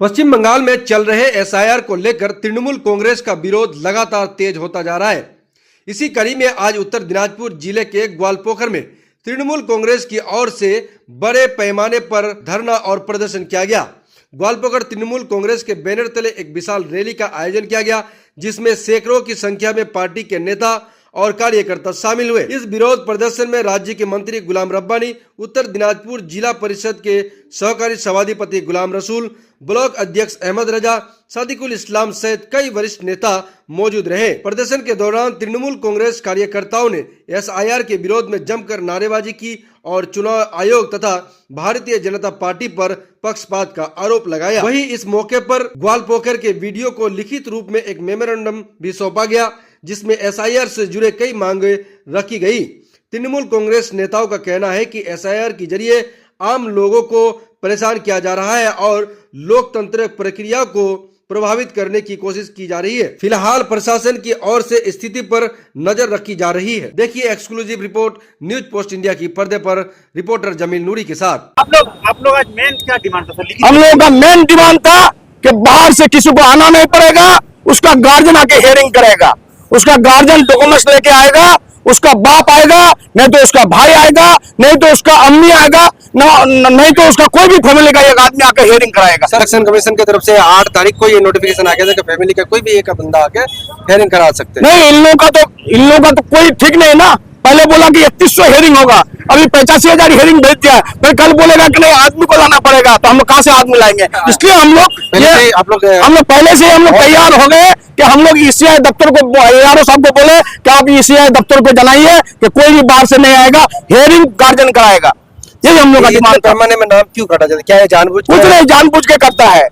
पश्चिम बंगाल में चल रहे एसआईआर को लेकर तृणमूल कांग्रेस का विरोध लगातार तेज होता जा रहा है। इसी कड़ी में आज उत्तर दिनाजपुर जिले के ग्वालपोखर में तृणमूल कांग्रेस की ओर से बड़े पैमाने पर धरना और प्रदर्शन किया गया। ग्वालपोखर तृणमूल कांग्रेस के बैनर तले एक विशाल रैली का आयोजन किया गया, जिसमें सैकड़ों की संख्या में पार्टी के नेता और कार्यकर्ता शामिल हुए। इस विरोध प्रदर्शन में राज्य के मंत्री गुलाम रब्बानी, उत्तर दिनाजपुर जिला परिषद के सहकारी सभाधिपति गुलाम रसूल, ब्लॉक अध्यक्ष अहमद रजा, सादिकुल इस्लाम सहित कई वरिष्ठ नेता मौजूद रहे। प्रदर्शन के दौरान तृणमूल कांग्रेस कार्यकर्ताओं ने एसआईआर के विरोध में जमकर नारेबाजी की और चुनाव आयोग तथा भारतीय जनता पार्टी पर पक्षपात का आरोप लगाया। वहीं इस मौके पर ग्वालपोखर के वीडियो को लिखित रूप में एक मेमोरेंडम भी सौंपा गया, जिसमें एसआईआर से जुड़े कई मांगे रखी गई। तृणमूल कांग्रेस नेताओं का कहना है कि एसआईआर के जरिए आम लोगों को परेशान किया जा रहा है और लोकतंत्र प्रक्रिया को प्रभावित करने की कोशिश की जा रही है। फिलहाल प्रशासन की ओर से स्थिति पर नजर रखी जा रही है। देखिए exclusive report news post India की पर्दे पर रिपोर्टर जमील नूरी के साथ। आप लोग आज मेन क्या डिमांड था? हम लोगों का मेन डिमांड था कि बाहर से किसी को आना नहीं पड़ेगा, उसका गार्जियन आके हियरिंग करेगा, उसका गार्जियन डॉक्यूमेंट्स लेके आएगा, उसका बाप आएगा, नहीं तो उसका भाई आएगा, नहीं तो उसका अम्मी आएगा, नहीं तो उसका कोई भी फैमिली का एक आदमी आके हियरिंग कराएगा। इलेक्शन कमीशन की तरफ से 8 तारीख को ये नोटिफिकेशन आ गया था कि फैमिली का कोई भी एक बंदा आके हियरिंग करा सकते हैं। नहीं, इन लोगों का तो कोई ठीक नहीं ना। पहले बोला कि 3100 हियरिंग होगा, अभी 85,000 हियरिंग भेज दिया, फिर कल बोलेगा कि नहीं आदमी को लाना पड़ेगा, तो हम लोग कहाँ से आदमी लाएंगे? इसलिए हम लोग पहले से हम लोग तैयार हो गए कि हम लोग ईसीआई दफ्तर को ARO साहब को बोले कि आप ईसीआई दफ्तर को जनाइए कि कोई भी बाहर से नहीं आएगा, हियरिंग गार्जियन कराएगा। यही हम लोग का डिमांड। पैमाने में नाम क्यों काटा जाता है? क्या है जानबूझ? कुछ नहीं, जानबूझ के करता है,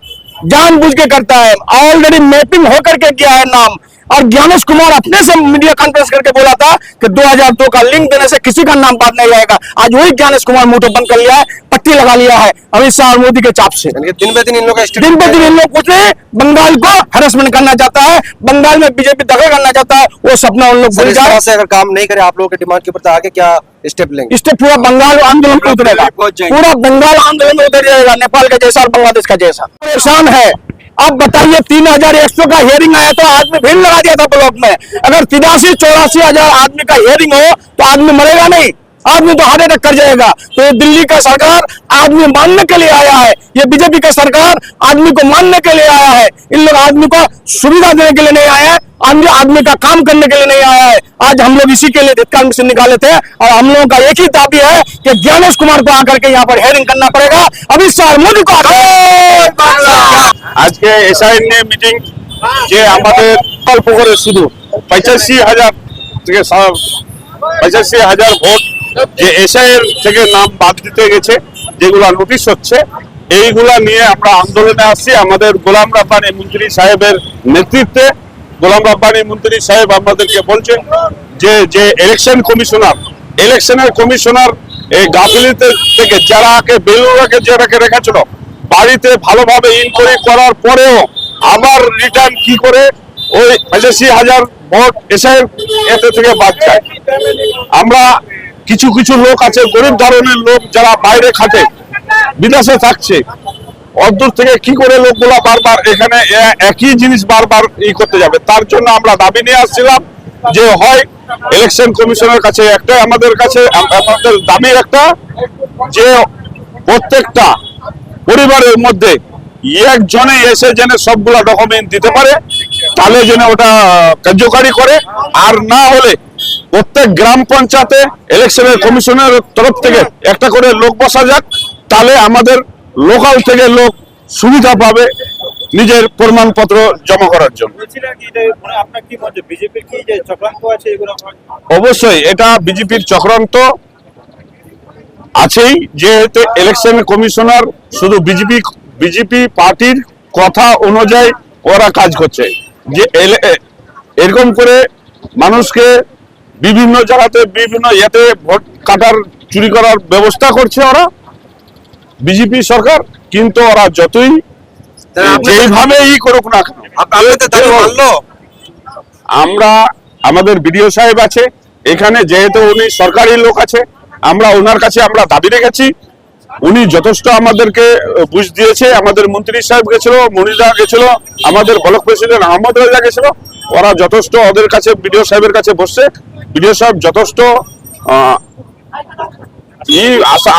जानबूझ के करता है। ऑलरेडी मैपिंग होकर के किया है नाम। और ज्ञानेश कुमार अपने से मीडिया कॉन्फ्रेंस करके बोला था कि 2002 का लिंक देने से किसी का नाम बात नहीं आएगा। आज वही ज्ञानेश कुमार मुंह बंद कर लिया है, पट्टी लगा लिया है अमित शाह और मोदी के चाप से। दिन ब दिन इन लोग कुछ नहीं, बंगाल को हैरेसमेंट करना चाहता है, बंगाल में बीजेपी दखल करना चाहता है, वो सपना उन लोग भूल जाए। अगर काम नहीं करे आप लोगों के डिमांड के ऊपर, आगे क्या स्टेप लेंगे? स्टेप पूरा बंगाल आंदोलन में उतरेगा, पूरा बंगाल आंदोलन में उतर जाएगा, नेपाल का जैसा और बांग्लादेश का जैसा। परेशान है। अब बताइए 3100 का हियरिंग आया तो आदमी भीड़ लगा दिया था ब्लॉक में। अगर 83-84 हजार आदमी का हियरिंग हो तो आदमी मरेगा नहीं, आदमी तो हार्ट अटैक कर जाएगा। तो ये दिल्ली का सरकार आदमी मानने के लिए आया है, ये बीजेपी का सरकार आदमी को मानने के लिए आया है। इन लोग आदमी को सुविधा देने के लिए नहीं आया है, आदमी का काम करने के लिए नहीं आया है। आज हम लोग इसी के लिए धिक्कार मिशन निकाले थे और हम लोगों का एक ही दाबी है कि ज्ञानेश कुमार को आकर के यहाँ पर हियरिंग करना पड़ेगा। अमित शाह मोदी को आज के एसआईआर মিটিং যে আমাদের গ্বালপোখরে শুধু 85,000 ভোট যে এসআইআর থেকে নাম বাদ দিতে গেছে, যেগুলা নোটিশ হচ্ছে, এইগুলা নিয়ে আমরা আন্দোলনে আসছি। আমাদের গোলাম রাব্বানী মন্ত্রী সাহেবের নেতৃত্বে গোলাম রাব্বানী মন্ত্রী সাহেব আমাদেরকে বলছেন যে ইলেকশনের কমিশনার এই গাফিলতি থেকে যারাকে বেলুরাকে যেটাকে রেখেছিল, বাড়িতে ভালোভাবে ইনকোয়ারি করার পরেও আবার রিটার্ন কি করে ওই 85,000 ভোট এসআইআর এতে থেকে বাদ যায়। আমরা কিছু কিছু লোক আছে, গরিব ধরনের লোক, যারা বাইরে খাটে, বিদেশে থাকছে, অদূর থেকে কি করে লোকগুলা বারবার এখানে একই জিনিস বারবার করতে যাবে? তার জন্য আমরা দাবি নিয়ে আসছিলাম যে হয় ইলেকশন কমিশনের কাছে একটা, আমাদের কাছে আমাদের দাবি একটা, যে প্রত্যেকটা পরিবারের মধ্যে একজনে এসে যেন সবগুলা ডকুমেন্ট দিতে পারে, তাহলে যেন ওটা কার্যকারী করে। আর না হলে প্রত্যেক গ্রাম পঞ্চায়েতে ইলেকশনের কমিশনের তরফ থেকে একটা করে লোক বসা যাক, তাহলে আমাদের লোকাল থেকে লোক সুবিধা পাবে নিজের প্রমাণপত্র জমা করার জন্য। অবশ্যই এটা বিজেপির চক্রান্ত আছেই, যেহেতু ইলেকশন কমিশনার শুধু বিজেপি পার্টির কথা অনুযায়ী ওরা কাজ করছে, যে এরকম করে মানুষকে বিভিন্ন জায়গাতে বিভিন্ন ইয়েতে ভোট কাটার চুরি করার ব্যবস্থা করছে ওরা বিজেপি সরকার। কিন্তু ওরা যতই যেইভাবেই করুক না কেন, আমরা আমাদের বিডিও সাহেব আছে এখানে, যেহেতু উনি সরকারি লোক আছে, আমরা ওনার কাছে আমরা দাবি রেখেছি উনি যথেষ্ট আমাদেরকে বুঝ দিয়েছে। আমাদের মন্ত্রী সাহেব গেছিল, মনিরা গেছিল, আমাদের ব্লক প্রেসিডেন্ট আহমদ রাজা গেছিল। ওরা যথেষ্ট ওদের কাছে বিডিও সাহেবের কাছে বসছে। বিডিও সাহেব যথেষ্ট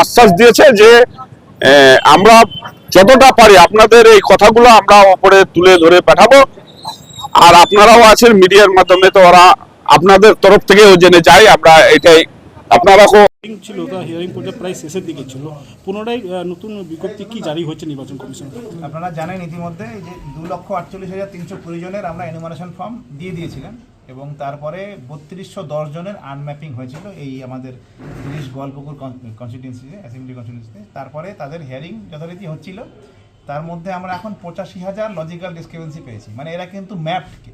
আশ্বাস দিয়েছে যে আমরা যতটা পারি আপনাদের এই কথাগুলো আমরা ওপরে তুলে ধরে পাঠাবো। আর আপনারাও আছেন মিডিয়ার মাধ্যমে, তো ওরা আপনাদের তরফ থেকেও জেনে যায়। আমরা এটাই আপনারা হিয়ারিং ছিল, তা হিয়ারিং পর্যায়ে প্রায় শেষের দিকে ছিল। পুনরায় নতুন বিজ্ঞপ্তি কি জারি হয়েছে নির্বাচন কমিশন? আপনারা জানেন ইতিমধ্যে যে 2,48,320 জনের আমরা এনুমারেশন ফর্ম দিয়ে দিয়েছিলাম এবং তারপরে 3210 জনের আনম্যাপিং হয়েছিল এই আমাদের 30 গোয়ালপুকুর কনস্টিটিউয়েন্সিতে, অ্যাসেম্বলি কনস্টিটিউয়েন্সিতে। তারপরে তাদের হিয়ারিং যথারীতি হচ্ছিল। তার মধ্যে আমরা এখন 85,000 লজিক্যাল ডিসক্রিপেন্সি পেয়েছি। মানে এরা কিন্তু ম্যাপড,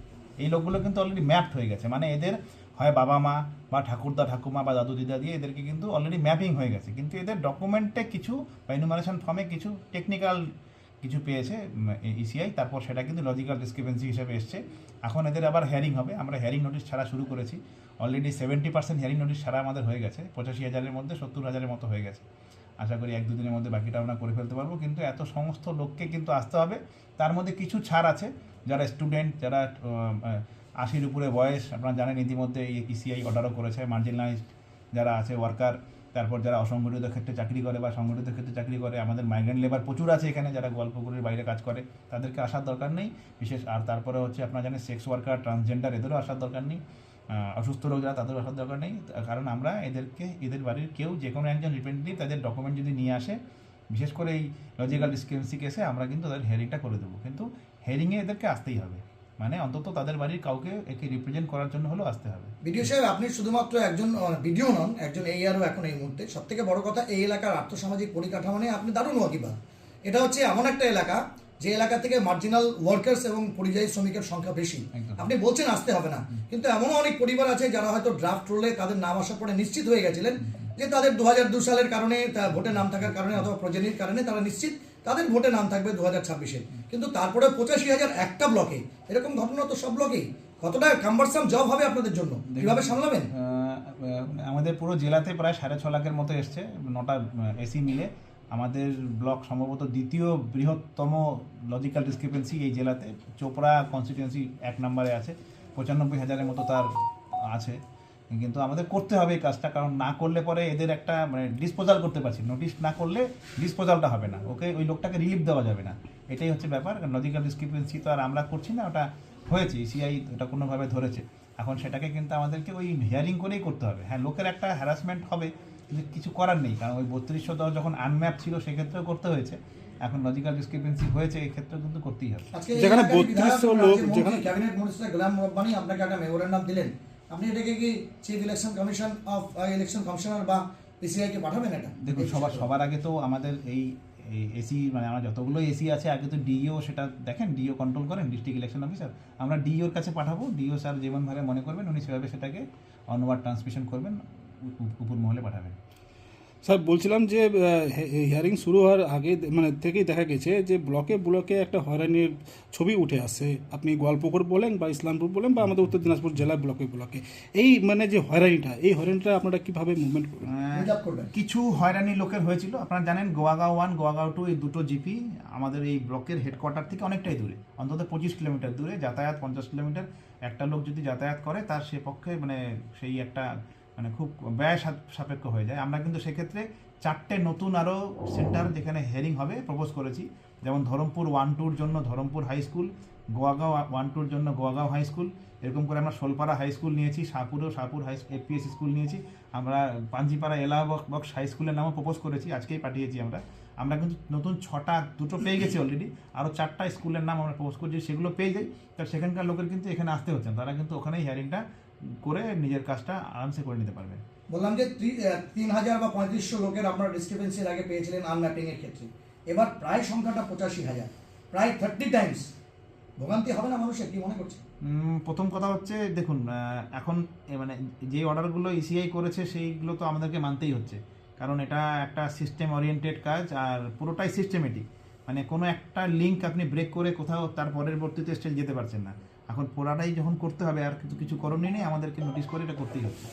এই লোকগুলো কিন্তু অলরেডি ম্যাপড হয়ে গেছে। মানে এদের হয় বাবা মা বা ঠাকুরদা ঠাকুমা বা দাদু দিদা দিয়ে এদেরকে কিন্তু অলরেডি ম্যাপিং হয়ে গেছে, কিন্তু এদের ডকুমেন্টে কিছু বা ইনুমারেশন ফর্মে কিছু টেকনিক্যাল কিছু পেয়েছে ইসিআই, তারপর সেটা কিন্তু লজিক্যাল ডিসক্রিপেন্সি হিসেবে এসছে। এখন এদের আবার হিয়ারিং হবে। আমরা হিয়ারিং নোটিশ ছাড়া শুরু করেছি। অলরেডি 70% হিয়ারিং নোটিশ ছাড়া আমাদের হয়ে গেছে। 85,000-এর মধ্যে 70,000-এর মতো হয়ে গেছে। আশা করি 1-2 দিনের মধ্যে বাকিটা আমরা করে ফেলতে পারবো। কিন্তু এত সমস্ত লোককে কিন্তু আসতে হবে। তার মধ্যে কিছু ছাড় আছে, যারা স্টুডেন্ট, যারা 80-র উপরে বয়স, আপনারা জানেন ইতিমধ্যে ইসিআই অর্ডারও করেছে। মার্জিনালাইজড যারা আছে ওয়ার্কার, তারপর যারা অসংগঠিত ক্ষেত্রে চাকরি করে বা সংগঠিত ক্ষেত্রে চাকরি করে, আমাদের মাইগ্রেন্ট লেবার প্রচুর আছে এখানে, যারা গোয়ালপুকুরের বাইরে কাজ করে, তাদেরকে আসার দরকার নেই বিশেষ। আর তারপরে হচ্ছে আপনারা জানেন সেক্স ওয়ার্কার, ট্রান্সজেন্ডার, এদেরও আসার দরকার নেই। অসুস্থ লোক যারা, তাদেরও আসার দরকার নেই। কারণ আমরা এদের বাড়ির কেউ যে কোনো একজন রিপ্রেজেন্টেটিভ তাদের ডকুমেন্ট যদি নিয়ে আসে, বিশেষ করে এই লজিক্যাল ডিসক্রিপেন্সি কেসে, আমরা কিন্তু তাদের হিয়ারিংটা করে দেবো। কিন্তু হিয়ারিংয়ে এদেরকে আসতেই হবে, মানে অন্তত তাদের বাড়ির কাউকে একে রিপ্রেজেন্ট করার জন্য হলেও আসতে হবে। বিডিও সাহেব, আপনি শুধুমাত্র একজন বিডিও নন, একজন ARও এখন এই মুহূর্তে। সব থেকে বড় কথা, এই এলাকার আর্থসামাজিক পরিকাঠামো নিয়ে আপনি দারুণ ওয়াকিবহাল। এটা হচ্ছে এমন একটা এলাকা যে এলাকা থেকে মার্জিনাল ওয়ার্কার্স এবং পরিযায়ী শ্রমিকের সংখ্যা বেশি। আপনি বলছেন আসতে হবে না, কিন্তু এমনও অনেক পরিবার আছে যারা হয়তো ড্রাফট রোলে তাদের নাম আসার পরে নিশ্চিত হয়ে গেছিলেন যে তাদের 2002 সালের কারণে, ভোটে নাম থাকার কারণে অথবা প্রজনীর কারণে তারা নিশ্চিত তাদের ভোটে নাম থাকবে 2026-এ। কিন্তু তারপরে 85,000 একটা ব্লকে, এরকম ঘটনা তো সব ব্লকেই। কতটা কাম্বারসাম জব হবে আপনাদের জন্য, কিভাবে সামলাবেন? আমাদের পুরো জেলাতে প্রায় 6.5 লাখের মতো এসছে, 9টা এসি মিলে। আমাদের ব্লক সম্ভবত দ্বিতীয় বৃহত্তম লজিক্যাল ডিসক্রিপেন্সি এই জেলাতে। চোপড়া কনস্টিটিউয়েন্সি 1 নম্বরে আছে, 95,000-এর মতো তার আছে। কিন্তু আমাদের করতে হবে এই কাজটা, কারণ না করলে পরে এদের একটা মানে ডিসপোজাল করতে পারছি। নোটিশ না করলে ডিসপোজালটা হবে না, ওকে ওই লোকটাকে রিলিফ দেওয়া যাবে না। এটাই হচ্ছে ব্যাপার। লজিক্যাল ডিসক্রিপেন্সি তো আর আমরা করছি না, ওটা হয়েছে, ইসিআই ওটা কোনোভাবে ধরেছে। এখন সেটাকে কিন্তু আমাদেরকে ওই হিয়ারিং করেই করতে হবে। হ্যাঁ, লোকের একটা হ্যারাসমেন্ট হবে, কিন্তু কিছু করার নেই, কারণ ওই 3210 যখন আনম্যাপ ছিল সেক্ষেত্রেও করতে হয়েছে। এখন লজিক্যাল ডিসক্রিপেন্সি হয়েছে, এই ক্ষেত্রেও কিন্তু করতেই হবে। যেখানে 3200 লোক, যেখানে ক্যাবিনেট মন্ত্রী গোলাম রব্বানী আপনাকে একটা মেমোরেন্ডাম দিলেন, আপনি এটাকে কি chief election commission of election commissioner বা পিসিআই কে পাঠাবেন? এটা দেখুন, সবার আগে তো আমাদের এই এসি, মানে আমরা যতগুলো এসি আছে, আগে তো ডিইও সেটা দেখেন, ডিইও কন্ট্রোল করেন, ডিস্ট্রিক্ট ইলেকশন অফিসার। আমরা ডিইওর কাছে পাঠাবো, ডিইও স্যার যেমনভাবে মনে করবেন উনি সেভাবে সেটাকে অনওয়ার্ড ট্রান্সমিশন করবেন, উপর মহলে পাঠাবেন। স্যার বলছিলাম যে হিয়ারিং শুরু হওয়ার আগে মানে থেকেই দেখা গেছে যে ব্লকে ব্লকে একটা হয়রানির ছবি উঠে আসে। আপনি গোয়ালপুকুর বলেন বা ইসলামপুর বলেন বা আমাদের উত্তর দিনাজপুর জেলার ব্লকে ব্লকে এই মানে যে হয়রানিটা, এই হয়রানিটা আপনারা কীভাবে মুভমেন্ট করবেন? কিছু হয়রানি লোকের হয়েছিল। আপনারা জানেন গোয়াগাঁও 1, গোয়াগাঁও 2 এই দুটো জিপি আমাদের এই ব্লকের হেডকোয়ার্টার থেকে অনেকটাই দূরে, অন্তত 25 কিলোমিটার দূরে। যাতায়াত 50 কিলোমিটার। একটা লোক যদি যাতায়াত করে তার সে পক্ষে মানে সেই একটা মানে খুব ব্যয় সাপেক্ষ হয়ে যায়। আমরা কিন্তু সেক্ষেত্রে 4টে নতুন আরও সেন্টার যেখানে হিয়ারিং হবে প্রপোজ করেছি। যেমন ধরমপুর 1-2-র জন্য ধরমপুর হাই স্কুল, গোয়াগাঁও 1-2-র জন্য গোয়াগাঁও হাই স্কুল, এরকম করে আমরা শোলপাড়া হাই স্কুল নিয়েছি, শাহপুরেও শাহপুর হাই এপিএস স্কুল নিয়েছি। আমরা পাঞ্জিপাড়া এলাহাবাদ হাই স্কুলের নামও প্রপোজ করেছি, আজকেই পাঠিয়েছি আমরা কিন্তু নতুন 6টা, 2টো পেয়ে গেছি অলরেডি, আরও 4টা স্কুলের নাম আমরা প্রপোজ করছি। সেগুলো পেয়ে যাই, তার সেখানকার লোকের কিন্তু এখানে আসতে হচ্ছে না, তারা কিন্তু ওখানেই হিয়ারিংটা করে নিজের কাজটা আরামসে করে নিতে পারবে। বললাম যে 3000 বা 3500 লোকের আপনারা ডিসক্রিপেন্সির আগে পেয়েছিলেন আনম্যাপিং এর ক্ষেত্রে, এবার প্রায় সংখ্যাটা 85,000, প্রায় 30 টাইমস। ভোগান্তি হবে না মানুষের, কি মনে করছে? প্রথম কথা হচ্ছে দেখুন, এখন মানে যে অর্ডারগুলো ইসিআই করেছে সেইগুলো তো আমাদেরকে মানতেই হচ্ছে, কারণ এটা একটা সিস্টেম ওরিয়েন্টেড কাজ আর পুরোটাই সিস্টেমেটিক। মানে কোনো একটা লিঙ্ক আপনি ব্রেক করে কোথাও তার পরবর্তীতে স্টেজ যেতে পারছেন না। এখন পুরাটাই যখন করতে হবে, আর কিছু করণীয় নেই, আমাদেরকে নোটিশ করে এটা করতেই হচ্ছে।